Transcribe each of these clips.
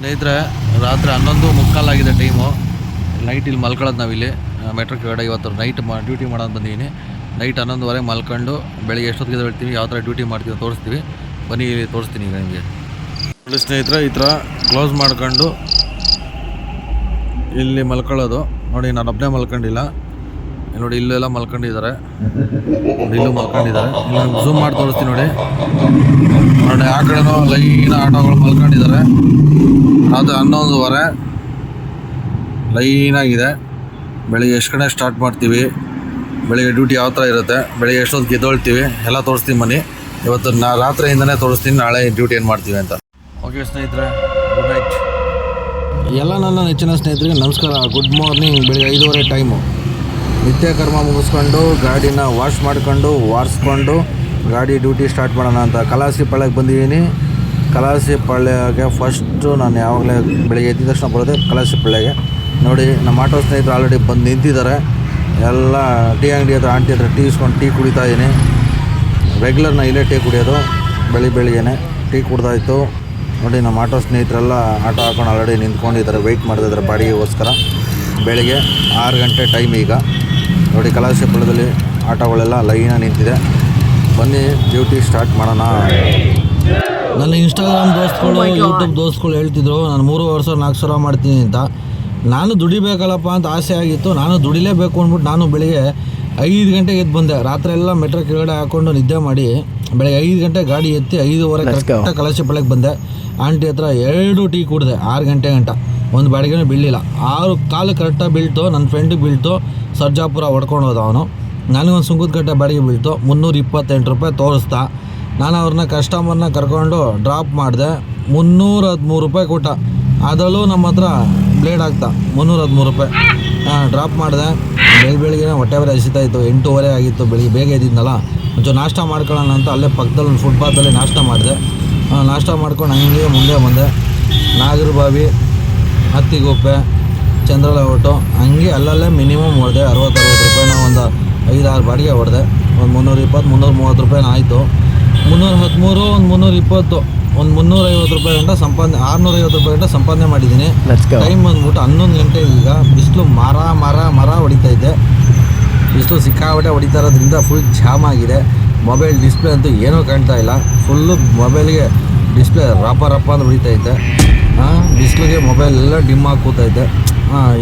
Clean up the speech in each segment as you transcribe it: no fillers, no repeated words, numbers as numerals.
ಸ್ನೇಹಿತರೆ, ರಾತ್ರಿ 11:45 time. Night ಇಲ್ಲಿ ಮಲ್ಕೊಳ್ಳೋದು. ನಾವಿಲ್ಲಿ ಮೆಟ್ರೋ ಕೆಳಗಡೆ ಇವತ್ತು ನೈಟ್ ಡ್ಯೂಟಿ ಮಾಡೋದು ಬಂದಿದ್ದೀನಿ. ನೈಟ್ 11:15 ಮಲ್ಕೊಂಡು ಬೆಳಿಗ್ಗೆ ಎಷ್ಟೊತ್ತಿಗೆ ಹೇಳ್ತೀವಿ, ಯಾವ ಥರ ಡ್ಯೂಟಿ ಮಾಡ್ತೀವಿ ತೋರಿಸ್ತೀವಿ. ಬನ್ನಿ, ತೋರಿಸ್ತೀನಿ ಈಗ ನಿಮಗೆ. ನೋಡಿ ಸ್ನೇಹಿತರೆ, ಈ ಥರ ಕ್ಲೋಸ್ ಮಾಡ್ಕೊಂಡು ಇಲ್ಲಿ ಮಲ್ಕೊಳ್ಳೋದು. ನೋಡಿ, ನಾನು ಒಬ್ಬನೇ ಮಲ್ಕೊಂಡಿಲ್ಲ. ನೋಡಿ, ಇಲ್ಲೆಲ್ಲ ಮಲ್ಕೊಂಡಿದ್ದಾರೆ. ಇಲ್ಲೂ ಮಲ್ಕೊಂಡಿದ್ದಾರೆ. ಇಲ್ಲಿ ಝೂಮ್ ಮಾಡಿ ತೋರಿಸ್ತೀನಿ ನೋಡಿ. ನೋಡಿ, ಆ ಕಡೆನೂ ಲೈನ್ ಆಟೋಗಳು ಮಲ್ಕೊಂಡಿದ್ದಾರೆ. ಅದು 11:15 ಲೈನಾಗಿದೆ. ಬೆಳಿಗ್ಗೆ ಎಷ್ಟು ಕಡೆ ಸ್ಟಾರ್ಟ್ ಮಾಡ್ತೀವಿ, ಬೆಳಿಗ್ಗೆ ಡ್ಯೂಟಿ ಯಾವ ಥರ ಇರುತ್ತೆ, ಬೆಳಿಗ್ಗೆ ಎಷ್ಟೊತ್ತಿಗೆ ಎದ್ದೇಳ್ತೀವಿ ಎಲ್ಲ ತೋರಿಸ್ತೀನಿ ಬನ್ನಿ. ಇವತ್ತು ರಾತ್ರಿಯಿಂದನೇ ತೋರಿಸ್ತೀನಿ ನಾಳೆ ಡ್ಯೂಟಿ ಏನು ಮಾಡ್ತೀವಿ ಅಂತ. ಓಕೆ ಸ್ನೇಹಿತರೆ, ಗುಡ್ ನೈಟ್. ಎಲ್ಲ ನನ್ನ ನೆಚ್ಚಿನ ಸ್ನೇಹಿತರಿಗೆ ನಮಸ್ಕಾರ. Good morning. ಬೆಳಿಗ್ಗೆ 5:15 ಟೈಮು. ನಿತ್ಯ ಕರ್ಮ ಮುಗಿಸ್ಕೊಂಡು ಗಾಡಿನ ವಾಶ್ ಮಾಡ್ಕೊಂಡು ವಾರಿಸ್ಕೊಂಡು ಗಾಡಿ ಡ್ಯೂಟಿ ಸ್ಟಾರ್ಟ್ ಮಾಡೋಣ ಅಂತ ಕಲಾಸಿ ಪಾಳ್ಯಕ್ಕೆ ಬಂದಿದ್ದೀನಿ. ಕಲಾಸಿ ಪಾಳ್ಯಗೆ ಫಸ್ಟು ನಾನು ಯಾವಾಗಲೇ ಬೆಳಿಗ್ಗೆ ಎದ್ದ ತಕ್ಷಣ ಬರೋದೆ ಕಲಾಸಿ ಪಾಳ್ಯಗೆ. ನೋಡಿ, ನಮ್ಮ ಆಟೋ ಸ್ನೇಹಿತರು ಆಲ್ರೆಡಿ ಬಂದು ನಿಂತಿದ್ದಾರೆ. ಎಲ್ಲ ಟೀ ಅಂಗಡಿ ಹತ್ರ ಆಂಟಿ ಹತ್ರ ಟೀ ಇಸ್ಕೊಂಡು ಟೀ ಕುಡಿತಾ ಇದ್ದೀನಿ. ರೆಗ್ಯುಲರ್ ನಾನು ಇಲ್ಲೇ ಟೀ ಕುಡಿಯೋದು. ಬೆಳಿಗ್ಗೆನೆ ಟೀ ಕುಡ್ದಾಯಿತು. ನೋಡಿ, ನಮ್ಮ ಆಟೋ ಸ್ನೇಹಿತರೆಲ್ಲ ಆಟೋ ಹಾಕೊಂಡು ಆಲ್ರೆಡಿ ನಿಂತ್ಕೊಂಡಿದ್ದಾರೆ, ವೆಯ್ಟ್ ಮಾಡ್ತಿದ್ದಾರೆ ಬಾಡಿಗೆಗೋಸ್ಕರ. ಬೆಳಿಗ್ಗೆ 6 ಗಂಟೆ ಟೈಮ್ ಈಗ. ನೋಡಿ, ಕಲಾಸಿ ಪಾಳ್ಯದಲ್ಲಿ ಆಟೋಗಳೆಲ್ಲ ಲೈನಾಗಿ ನಿಂತಿದೆ. ಬನ್ನಿ ಡ್ಯೂಟಿ ಸ್ಟಾರ್ಟ್ ಮಾಡೋಣ. ನನ್ನ ಇನ್ಸ್ಟಾಗ್ರಾಮ್ ದೋಸ್ತುಗಳು, ಯೂಟ್ಯೂಬ್ ದೋಸ್ತುಗಳು ಹೇಳ್ತಿದ್ರು ನಾನು 3,000-4,000 ಮಾಡ್ತೀನಿ ಅಂತ. ನಾನು ದುಡಿಬೇಕಲ್ಲಪ್ಪ ಅಂತ ಆಸೆ ಆಗಿತ್ತು. ನಾನು ದುಡಿಲೇಬೇಕು ಅಂದ್ಬಿಟ್ಟು ನಾನು ಬೆಳಿಗ್ಗೆ 5 ಗಂಟೆಗೆ ಎದ್ದು ಬಂದೆ. ರಾತ್ರಿ ಎಲ್ಲ ಮೆಟ್ರೋ ಕೆಳಗಡೆ ಹಾಕ್ಕೊಂಡು ನಿದ್ದೆ ಮಾಡಿ ಬೆಳಗ್ಗೆ 5 ಗಂಟೆ ಗಾಡಿ ಎತ್ತಿ 5:15 ಕರೆಕ್ಟಾಗಿ ಕಲಾಸಿ ಪಾಳ್ಯಕ್ಕೆ ಬಂದೆ. ಆಂಟಿ ಹತ್ರ 2 ಟೀ ಕುಡಿದೆ 6 ಗಂಟೆ ಗಂಟ. ಒಂದು ಬಾಡಿಗೆನೂ ಬೀಳಲಿಲ್ಲ. 6 ಕಾಲು ಕರೆಕ್ಟಾಗಿ ಬೀಳ್ತು. ನನ್ನ ಫ್ರೆಂಡಿಗೆ ಬೀಳ್ತು. ಸರ್ಜಾಪುರ ಹೊಡ್ಕೊಂಡು ಹೋದ ಅವನು. ನನಗೊಂದು ಸುಂಕದಕಟ್ಟೆ ಬಾಡಿಗೆ ಬೀಳ್ತು. 328 ರೂಪಾಯಿ ತೋರಿಸ್ತಾ. ನಾನು ಅವ್ರನ್ನ ಕಸ್ಟಮರ್ನ ಕರ್ಕೊಂಡು ಡ್ರಾಪ್ ಮಾಡಿದೆ. 313 ರೂಪಾಯಿ ಕೊಟ್ಟ. ಅದರಲ್ಲೂ ನಮ್ಮ ಹತ್ರ ಬ್ಲೇಡ್ ಆಗ್ತಾ 313 ರೂಪಾಯಿ ಡ್ರಾಪ್ ಮಾಡಿದೆ. ಬೆಳಿಗ್ಗೆ ಹೊಟ್ಟೆ ಬೇರೆ ಹಸಿತಾಯಿತ್ತು. 8:15 ಆಗಿತ್ತು. ಬೆಳಿಗ್ಗೆ ಬೇಗ ಎದ್ದಿದ್ನಲ್ಲ, ಒಂಚೂರು ನಾಷ್ಟ ಮಾಡ್ಕೊಳ್ಳೋಣ ಅಂತ ಅಲ್ಲೇ ಪಕ್ಕದಲ್ಲಿ ಒಂದು ಫುಟ್ಪಾತಲ್ಲಿ ನಾಷ್ಟ ಮಾಡಿದೆ. ನಾಷ್ಟ ಮಾಡ್ಕೊಂಡು ಹಂಗೆ ಮುಂದೆ ಬಂದೆ. ನಾಗರಬಾವಿ, ಹತ್ತಿಗುಪ್ಪೆ, ಚಂದ್ರಲೇಔಟು ಹಂಗೆ ಅಲ್ಲಲ್ಲೇ ಮಿನಿಮಮ್ ಹೊಡೆದೆ. 60-60 ರೂಪಾಯಿನ ಒಂದು 5-6 ಬಾಡಿಗೆ ಹೊಡೆದೆ. ಒಂದು 320-330 ರೂಪಾಯಿನ ಆಯಿತು. 313, ಒಂದು 320, ಒಂದು 350 ರೂಪಾಯಿ ಗಂಟ ಸಂಪಾದನೆ, 650 ರೂಪಾಯಿ ಗಂಟ ಸಂಪಾದನೆ ಮಾಡಿದ್ದೀನಿ. ಟೈಮ್ ಬಂದ್ಬಿಟ್ಟು 11 ಗಂಟೆ. ಈಗ ಬಿಸಿಲು ಮರ ಹೊಡಿತೈತೆ. ಬಿಸಿಲು ಸಿಕ್ಕಾಪಟ್ಟೆ ಹೊಡಿತಾ ಇರೋದ್ರಿಂದ ಫುಲ್ ಜಾಮ್ ಆಗಿದೆ. ಮೊಬೈಲ್ ಡಿಸ್ಪ್ಲೇ ಅಂತೂ ಏನೂ ಕಾಣ್ತಾ ಇಲ್ಲ. ಫುಲ್ಲು ಮೊಬೈಲ್ಗೆ ಡಿಸ್ಪ್ಲೇ ರಪ್ಪ ಅಂತ ಹೊಡಿತೈತೆ. ಬಿಸಿಲಿಗೆ ಮೊಬೈಲ್ ಎಲ್ಲ ಡಿಮ್ ಆಗಿ ಕೂತೈತೆ.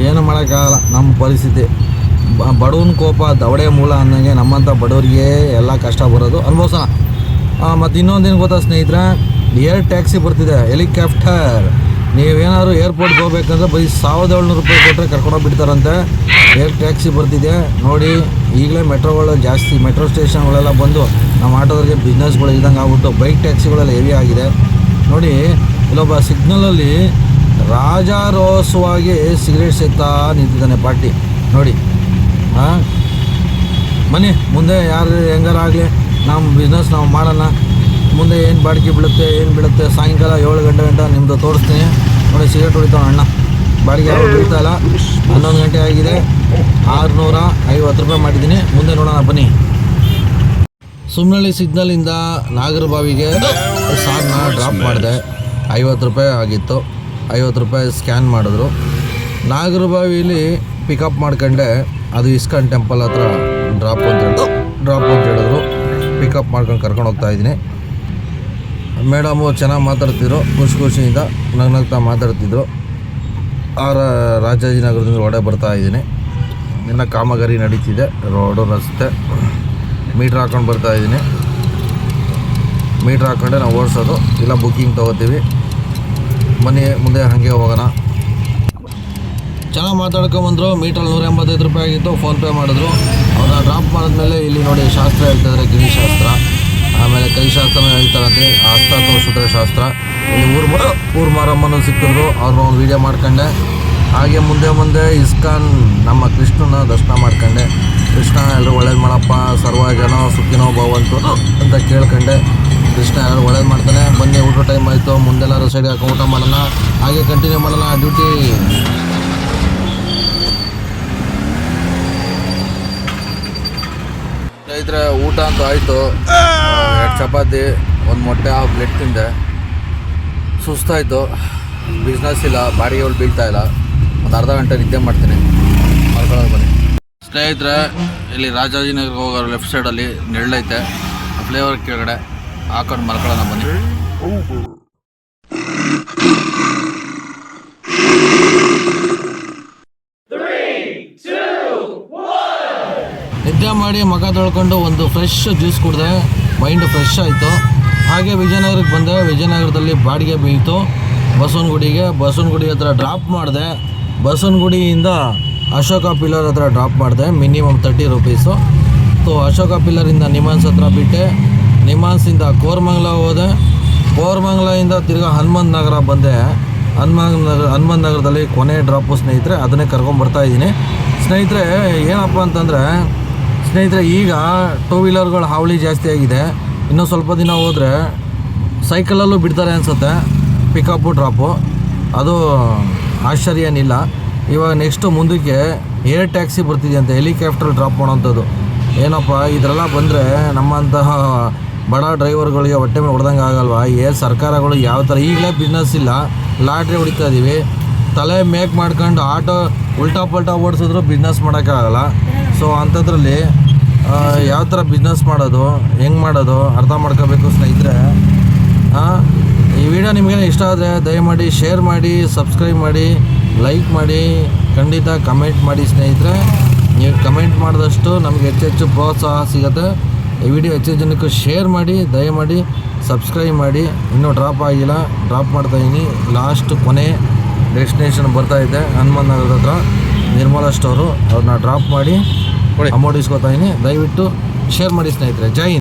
ಏನು ಮಾಡೋಕ್ಕಾಗಲ್ಲ ನಮ್ಮ ಪರಿಸ್ಥಿತಿ. ಬಡವನ ಕೋಪ ದವಡೆ ಮೂಲ ಅನ್ನಂಗೆ ನಮ್ಮಂಥ ಬಡವರಿಗೆ ಎಲ್ಲ ಕಷ್ಟ ಬರೋದು ಅನುಭವಿಸೋಣ. ಮತ್ತು ಇನ್ನೊಂದೇನು ಗೊತ್ತಾ ಸ್ನೇಹಿತರೆ, ಏರ್ ಟ್ಯಾಕ್ಸಿ ಬರ್ತಿದೆ, ಹೆಲಿಕಾಪ್ಟರ್. ನೀವೇನಾದ್ರು ಏರ್ಪೋರ್ಟ್ಗೆ ಹೋಗ್ಬೇಕಂದ್ರೆ ಬರೀ 1,700 ರೂಪಾಯಿ ಕೊಟ್ಟರೆ ಕರ್ಕೊಂಡೋಗ್ಬಿಡ್ತಾರಂತೆ. ಏರ್ ಟ್ಯಾಕ್ಸಿ ಬರ್ತಿದೆ ನೋಡಿ. ಈಗಲೇ ಮೆಟ್ರೋಗಳು ಜಾಸ್ತಿ, ಮೆಟ್ರೋ ಸ್ಟೇಷನ್ಗಳೆಲ್ಲ ಬಂದು ನಮ್ಮ ಆಟೋದವ್ರಿಗೆ ಬಿಸ್ನೆಸ್ಗಳು ಇಲ್ದಂಗೆ ಆಗ್ಬಿಟ್ಟು ಬೈಕ್ ಟ್ಯಾಕ್ಸಿಗಳೆಲ್ಲ ಹೆವಿ ಆಗಿದೆ ನೋಡಿ. ಇಲ್ಲೊಬ್ಬ ಸಿಗ್ನಲಲ್ಲಿ ರಾಜಾರೋಸವಾಗಿ ಸಿಗರೇಟ್ ಸೇಗ್ತಾ ನಿಂತಿದ್ದಾನೆ ಪಾರ್ಟಿ ನೋಡಿ. ಬನ್ನಿ, ಮುಂದೆ ಯಾರು ಹೆಂಗಾರಾಗಲಿ ನಮ್ಮ ಬಿಸ್ನೆಸ್ ನಾವು ಮಾಡೋಣ. ಮುಂದೆ ಏನು ಬಾಡಿಗೆ ಬೀಳುತ್ತೆ ಸಾಯಂಕಾಲ 7 ಗಂಟೆ ಗಂಟ ನಿಮ್ಮದು ತೋರಿಸ್ತೀನಿ ನೋಡಿ. ಸಿಗರೇಟ್ ಹೊಡಿತಾವ ಅಣ್ಣ. ಬಾಡಿಗೆ ಯಾರು ಬೀಳ್ತಾಯಿಲ್ಲ. 11 ಗಂಟೆ ಆಗಿದೆ. 650 ರೂಪಾಯಿ ಮಾಡಿದ್ದೀನಿ. ಮುಂದೆ ನೋಡೋಣ ಬನ್ನಿ. ಸುಮ್ನಳ್ಳಿ ಸಿಗ್ನಲಿಂದ ನಾಗರಬಾವಿಗೆ ಸಾರ್ನ ಡ್ರಾಪ್ ಮಾಡಿದೆ. 50 ರೂಪಾಯಿ ಆಗಿತ್ತು. 50 ರೂಪಾಯಿ ಸ್ಕ್ಯಾನ್ ಮಾಡಿದ್ರು. ನಾಗರಬಾವಿಲಿ ಪಿಕಪ್ ಮಾಡ್ಕೊಂಡೆ. ಅದು ಇಸ್ಕಾನ್ ಟೆಂಪಲ್ ಹತ್ರ ಡ್ರಾಪ್ ಅಂತ ಹೇಳಿದ್ರು. ಪಿಕಪ್ ಮಾಡ್ಕೊಂಡು ಕರ್ಕೊಂಡು ಹೋಗ್ತಾಯಿದ್ದೀನಿ. ಮೇಡಮು ಚೆನ್ನಾಗಿ ಮಾತಾಡ್ತಿದ್ರು. ಖುಷಿಯಿಂದ ನಗ್ನಗ್ತಾ ಮಾತಾಡ್ತಿದ್ರು. ರಾಜಾಜಿನಗರದಿಂದ ಒಡೆ ಬರ್ತಾಯಿದ್ದೀನಿ. ಇನ್ನು ಕಾಮಗಾರಿ ನಡೀತಿದೆ. ರೋಡು ರಸ್ತೆ ಮೀಟ್ರ್ ಹಾಕ್ಕೊಂಡು ಬರ್ತಾಯಿದ್ದೀನಿ. ಮೀಟ್ರ್ ಹಾಕ್ಕೊಂಡೆ ನಾವು ಓಡಿಸೋದು, ಇಲ್ಲ ಬುಕ್ಕಿಂಗ್ ತೊಗೋತೀವಿ. ಬನ್ನಿ ಮುಂದೆ ಹಾಗೆ ಹೋಗೋಣ. ಚೆನ್ನಾಗಿ ಮಾತಾಡ್ಕೊಂಬಂದರು. ಮೀಟ್ರಲ್ಲಿ 185 ರೂಪಾಯಿ ಆಗಿತ್ತು. ಫೋನ್ಪೇ ಮಾಡಿದ್ರು. ಅವ್ರನ್ನ ಡ್ರಾಪ್ ಮಾಡಿದ್ಮೇಲೆ ಇಲ್ಲಿ ನೋಡಿ ಶಾಸ್ತ್ರ ಹೇಳ್ತಿದ್ದಾರೆ, ಗಿರಿಶಾಸ್ತ್ರ. ಆಮೇಲೆ ಕೈಶಾಸ್ತ್ರನೂ ಹೇಳ್ತಾರಂತೆ, ಹಸ್ತ ತೋರಿಸಿದ್ರೆ ಶಾಸ್ತ್ರ. ಇಲ್ಲಿ ಊರು ಮಾರಮ್ಮನೂ ಸಿಕ್ಕಿದ್ರು. ಅವ್ರನ್ನ ಒಂದು ವೀಡಿಯೋ ಮಾಡ್ಕೊಂಡೆ. ಹಾಗೆ ಮುಂದೆ ಇಸ್ಕಾನ್ ನಮ್ಮ ಕೃಷ್ಣನ ದರ್ಶನ ಮಾಡ್ಕೊಂಡೆ. ಕೃಷ್ಣ ಎಲ್ಲರೂ ಒಳ್ಳೇದು ಮಾಡಪ್ಪ, ಸರ್ವ ಜನ ಸುಖಿನೋ ಭವಂತು ಅಂತ ಕೇಳ್ಕೊಂಡೆ. ಕೃಷ್ಣ ಎಲ್ಲರೂ ಒಳ್ಳೇದು ಮಾಡ್ತಾನೆ. ಬನ್ನಿ, ಊಟ ಟೈಮ್ ಆಯಿತು. ಮುಂದೆಲ್ಲರೂ ಸೈಡ್ ಹಾಕಿ ಊಟ ಮಾಡೋಣ. ಹಾಗೆ ಕಂಟಿನ್ಯೂ ಮಾಡೋಣ ಡ್ಯೂಟಿ. ಸ್ನೇಹಿತರೆ, ಊಟ ಅಂತೂ ಆಯಿತು. 2 ಚಪಾತಿ, 1 ಮೊಟ್ಟೆ, 1 ಪ್ಲೇಟ್ ತಿಂದೆ. ಸುಸ್ತಾಯಿತು. ಬಿಸ್ನೆಸ್ ಇಲ್ಲ, ಬಾಡಿಗೆಗಳು ಬೀಳ್ತಾ ಇಲ್ಲ. ಒಂದು ಅರ್ಧ ಗಂಟೆ ನಿದ್ದೆ ಮಾಡ್ತೀನಿ, ಮಲ್ಕೊಳ್ಳೋದು ಬನ್ನಿ ಸ್ನೇಹಿತರೆ. ಇಲ್ಲಿ ರಾಜಾಜಿನಗರ್ಗೆ ಹೋಗೋರು ಲೆಫ್ಟ್ ಸೈಡಲ್ಲಿ ನೆರಳೈತೆ, ಫ್ಲೇವರ್ ಕೆಳಗಡೆ ಹಾಕೊಂಡು ಮಲ್ಕೊಳ್ಳೋಣ ಬನ್ನಿ. ನಿದ್ದೆ ಮಾಡಿ ಮುಖ ತೊಳ್ಕೊಂಡು ಒಂದು ಫ್ರೆಶ್ ಜ್ಯೂಸ್ ಕುಡಿದೆ, ಮೈಂಡ್ ಫ್ರೆಶ್ ಆಯಿತು. ಹಾಗೆ ವಿಜಯನಗರಕ್ಕೆ ಬಂದೆ. ವಿಜಯನಗರದಲ್ಲಿ ಬಾಡಿಗೆ ಬೀಳ್ತು ಬಸವನಗುಡಿ ಹತ್ರ ಡ್ರಾಪ್ ಮಾಡಿದೆ. ಬಸವನಗುಡಿಯಿಂದ ಅಶೋಕ ಪಿಲ್ಲರ್ ಹತ್ರ ಡ್ರಾಪ್ ಮಾಡಿದೆ, minimum 30 rupees. So Ashoka ಪಿಲ್ಲರಿಂದ NIMHANS ಹತ್ರ ಬಿಟ್ಟೆ, ನಿಮಾನ್ಸಿಂದ ಕೋರಮಂಗಲ ಹೋದೆ, ಕೋರಮಂಗಲದಿಂದ ತಿರ್ಗಾ ಹನುಮಂತ ನಗರ ಬಂದೆ. ಹನುಮಂತ ನಗರದಲ್ಲಿ ಕೊನೆ ಡ್ರಾಪು ಸ್ನೇಹಿತರೆ, ಅದನ್ನೇ ಕರ್ಕೊಂಬರ್ತಾ ಇದ್ದೀನಿ ಸ್ನೇಹಿತರೆ. ಏನಪ್ಪ ಅಂತಂದರೆ ಸ್ನೇಹಿತರೆ, ಈಗ 2 ವೀಲರ್ಗಳ ಹಾವಳಿ ಜಾಸ್ತಿ ಆಗಿದೆ. ಇನ್ನೂ ಸ್ವಲ್ಪ ದಿನ ಹೋದರೆ ಸೈಕಲಲ್ಲೂ ಬಿಡ್ತಾರೆ ಅನಿಸುತ್ತೆ, ಪಿಕಪ್ಪು ಡ್ರಾಪು. ಅದು ಆಶ್ಚರ್ಯ ಏನಿಲ್ಲ. ಇವಾಗ ನೆಕ್ಸ್ಟು ಮುಂದಕ್ಕೆ ಏರ್ ಟ್ಯಾಕ್ಸಿ ಬರ್ತಿದೆಯಂತೆ, ಹೆಲಿಕಾಪ್ಟರ್ ಡ್ರಾಪ್ ಮಾಡೋವಂಥದ್ದು. ಏನಪ್ಪ ಇದರೆಲ್ಲ ಬಂದರೆ ನಮ್ಮಂತಹ ಬಡ ಡ್ರೈವರ್ಗಳಿಗೆ ಹೊಟ್ಟೆ ಮೇಲೆ ಹೊಡೆದಂಗೆ ಆಗಲ್ವಾ? ಸರ್ಕಾರಗಳು ಯಾವ ಥರ ಈಗಲೇ ಬಿಸ್ನೆಸ್ ಇಲ್ಲ, ಲಾಟ್ರಿ ಹೊಡಿತಾ ಇದ್ದೀವಿ, ತಲೆ ಮೇಕ್ ಮಾಡ್ಕೊಂಡು ಆಟೋ ಉಲ್ಟಾ ಪಲ್ಟಾ ಓಡಿಸಿದ್ರು ಬಿಸ್ನೆಸ್ ಮಾಡೋಕ್ಕಾಗಲ್ಲ. ಸೊ ಅಂಥದ್ರಲ್ಲಿ ಯಾವ ಥರ ಬಿಸ್ನೆಸ್ ಮಾಡೋದು, ಹೆಂಗೆ ಮಾಡೋದು ಅರ್ಥ ಮಾಡ್ಕೋಬೇಕು ಸ್ನೇಹಿತರೆ. ಈ ವಿಡಿಯೋ ನಿಮಗೇನು ಇಷ್ಟ ಆದರೆ ದಯಮಾಡಿ ಶೇರ್ ಮಾಡಿ, ಸಬ್ಸ್ಕ್ರೈಬ್ ಮಾಡಿ, ಲೈಕ್ ಮಾಡಿ, ಖಂಡಿತ ಕಮೆಂಟ್ ಮಾಡಿ ಸ್ನೇಹಿತರೆ. ನೀವು ಕಮೆಂಟ್ ಮಾಡಿದಷ್ಟು ನಮಗೆ ಹೆಚ್ಚೆಚ್ಚು ಪ್ರೋತ್ಸಾಹ ಸಿಗುತ್ತೆ. ಈ ವಿಡಿಯೋ ಹೆಚ್ಚು ಜನಕ್ಕೆ ಶೇರ್ ಮಾಡಿ, ದಯಮಾಡಿ ಸಬ್ಸ್ಕ್ರೈಬ್ ಮಾಡಿ. ಇನ್ನೂ ಡ್ರಾಪ್ ಆಗಿಲ್ಲ, ಡ್ರಾಪ್ ಮಾಡ್ತಾಯಿದ್ದೀನಿ. ಲಾಸ್ಟ್ ಕೊನೆ ಡೆಸ್ಟಿನೇಷನ್ ಬರ್ತಾಯಿದ್ದೆ, ಹನುಮಂತ ನಗರದ ಹತ್ರ ನಿರ್ಮಲಾ ಸ್ಟೋರು. ಅವ್ರನ್ನ ಡ್ರಾಪ್ ಮಾಡಿ ಅಮೌಂಟ್ ಇಸ್ಕೊತಾಯಿದ್ದೀನಿ. ದಯವಿಟ್ಟು ಶೇರ್ ಮಾಡಿ ಸ್ನೇಹಿತರೆ. ಜೈ ಹಿಂದ್.